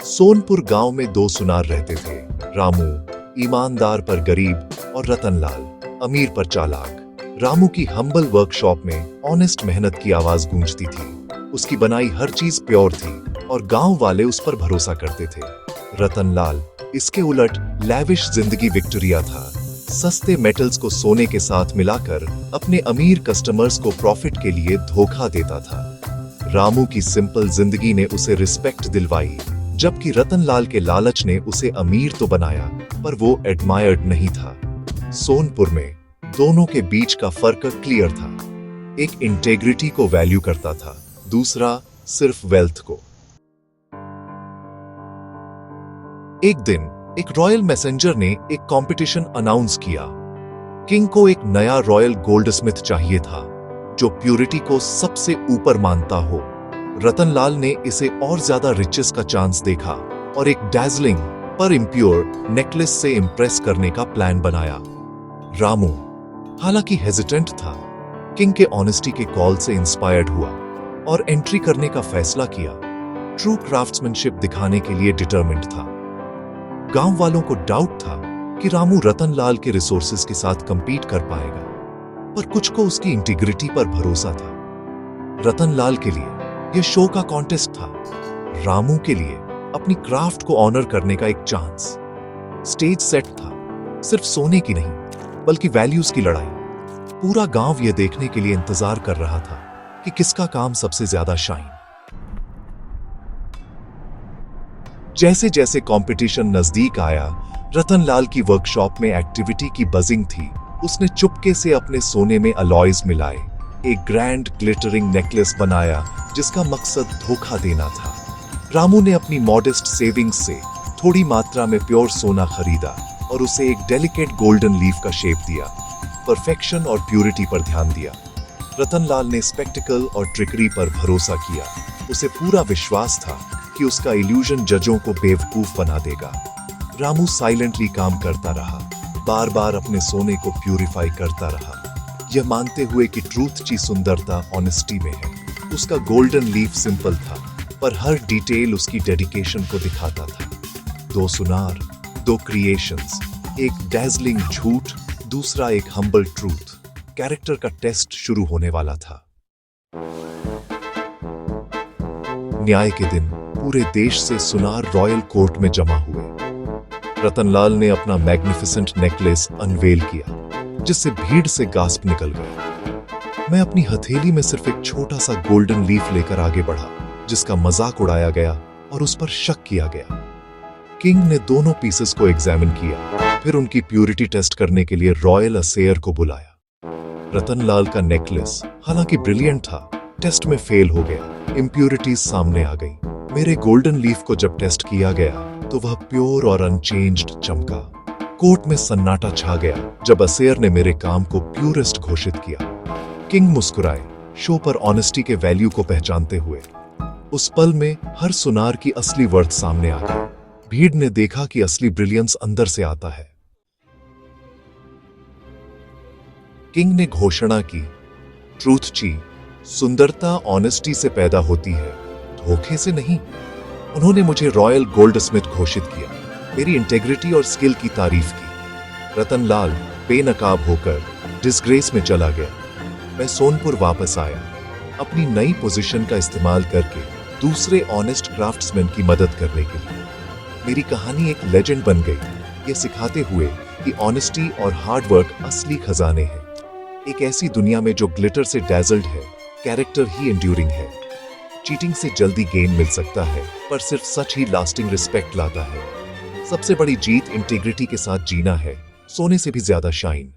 सोनपुर गांव में दो सुनार रहते थे। रामू ईमानदार पर गरीब और रतनलाल अमीर पर चालाक। रामू की हम्बल वर्कशॉप में ऑनेस्ट मेहनत की आवाज गूंजती थी। उसकी बनाई हर चीज प्योर थी और गांव वाले उस पर भरोसा करते थे। रतनलाल इसके उलट लैविश जिंदगी विक्टोरिया था। सस्ते मेटल्स को सोने के साथ मिलाकर अपने अमीर कस्टमर्स को प्रॉफिट के लिए धोखा देता था। रामू की सिंपल जिंदगी ने उसे रिस्पेक्ट दिलवाई, जबकि रतनलाल के लालच ने उसे अमीर तो बनाया पर वो एडमायर्ड नहीं था। सोनपुर में दोनों के बीच का फर्क क्लियर था। एक इंटेग्रिटी को वैल्यू करता था, दूसरा सिर्फ वेल्थ को। एक दिन एक रॉयल मैसेंजर ने एक कंपटीशन अनाउंस किया। किंग को एक नया रॉयल गोल्डस्मिथ चाहिए था जो प्यूरिटी को सबसे ऊपर मानता हो। रतनलाल ने इसे और ज्यादा रिचेस का चांस देखा और एक डैज़लिंग पर इम्प्योर नेकलेस से इंप्रेस करने का प्लान बनाया। रामू हालांकि हेजिटेंट था, किंग के ऑनेस्टी के कॉल से इंस्पायर्ड हुआ और एंट्री करने का फैसला किया। ट्रू क्राफ्ट्समैनशिप दिखाने के लिए डिटरमिन्ड था। गांव वालों को डाउट था कि रामू रतनलाल के रिसोर्सेज के साथ कंपीट कर पाएगा, पर कुछ को उसकी इंटीग्रिटी पर भरोसा था। रतनलाल के लिए यह शो का कॉन्टेस्ट था, रामू के लिए अपनी क्राफ्ट को ऑनर करने का एक चांस। स्टेज सेट था, सिर्फ सोने की नहीं बल्कि वैल्यूज की लड़ाई। पूरा गांव यह देखने के लिए इंतजार कर रहा था कि किसका काम सबसे ज्यादा शाइन। जैसे जैसे कंपटीशन नजदीक आया, रतनलाल की वर्कशॉप में एक्टिविटी की बजिंग थी। उसने चुपके से अपने सोने में अलॉयज मिलाए, एक ग्रैंड ग्लिटरिंग नेकलेस बनाया जिसका मकसद धोखा देना था। रामू ने अपनी मॉडेस्ट सेविंग्स से थोड़ी मात्रा में प्योर सोना खरीदा और उसे एक डेलिकेट गोल्डन लीफ का शेप दिया। परफेक्शन और प्यूरिटी पर ध्यान दिया। रतनलाल ने स्पेक्टिकल और ट्रिकरी पर भरोसा किया। उसे पूरा विश्वास था कि उसका इल्यूजन जजों को बेवकूफ बना देगा। रामू साइलेंटली काम करता रहा, बार बार अपने सोने को प्यूरिफाई करता रहा, यह मानते हुए कि ट्रूथ की सुंदरता ऑनेस्टी में है। उसका गोल्डन लीफ सिंपल था, पर हर डिटेल उसकी डेडिकेशन को दिखाता था। दो सुनार, दो क्रिएशंस, एक डैज़लिंग झूठ, दूसरा एक हम्बल ट्रूथ। कैरेक्टर का टेस्ट शुरू होने वाला था। न्याय के दिन पूरे देश से सुनार रॉयल कोर्ट में जमा हुए। रतनलाल ने अपना मैग्निफिसेंट नेकलेस अनवेल किया, जिससे भीड़ से गास्प निकल गए। मैं अपनी हथेली में सिर्फ एक छोटा सा गोल्डन लीफ लेकर आगे बढ़ा, जिसका मजाक उड़ाया गया और उस पर शक किया गया। किंग ने दोनों पीसेस को एग्जामिन किया, फिर उनकी प्यूरिटी टेस्ट करने के लिए रॉयल असेयर को बुलाया। रतनलाल का नेकलेस हालांकि ब्रिलियंट था, टेस्ट में फेल हो गया। इम्प्यूरिटीज सामने आ गई। मेरे गोल्डन लीफ को जब टेस्ट किया गया तो वह प्योर और अनचेंज्ड चमका। कोर्ट में सन्नाटा छा गया जब असेयर ने मेरे काम को प्यूरेस्ट घोषित किया। किंग मुस्कुराए, शो पर ऑनेस्टी के वैल्यू को पहचानते हुए। उस पल में हर सुनार की असली वर्थ सामने आ गई। भीड़ ने देखा कि असली ब्रिलियंस अंदर से आता है। किंग ने घोषणा की, ट्रूथ ची सुंदरता ऑनेस्टी से पैदा होती है, धोखे से नहीं। उन्होंने मुझे रॉयल गोल्डस्मिथ घोषित किया, मेरी इंटेग्रिटी और स्किल की तारीफ की। रतनलाल बेनकाब होकर डिस्ग्रेस में चला गया। मैं सोनपुर वापस आया, अपनी नई पोजीशन का इस्तेमाल करके दूसरे ऑनेस्ट क्राफ्ट्समैन की मदद करने के लिए। मेरी कहानी एक लेजेंड बन गई, ये सिखाते हुए कि ऑनेस्टी और हार्ड वर्क असली खजाने हैं। एक ऐसी दुनिया में जो ग्लिटर से डैज़ल्ड है, कैरेक्टर ही एंड्यूरिंग है। चीटिंग से जल्दी गेन मिल सकता है, पर सिर्फ सच ही लास्टिंग रिस्पेक्ट लाता है। सबसे बड़ी जीत इंटीग्रिटी के साथ जीना है, सोने से भी ज्यादा शाइन।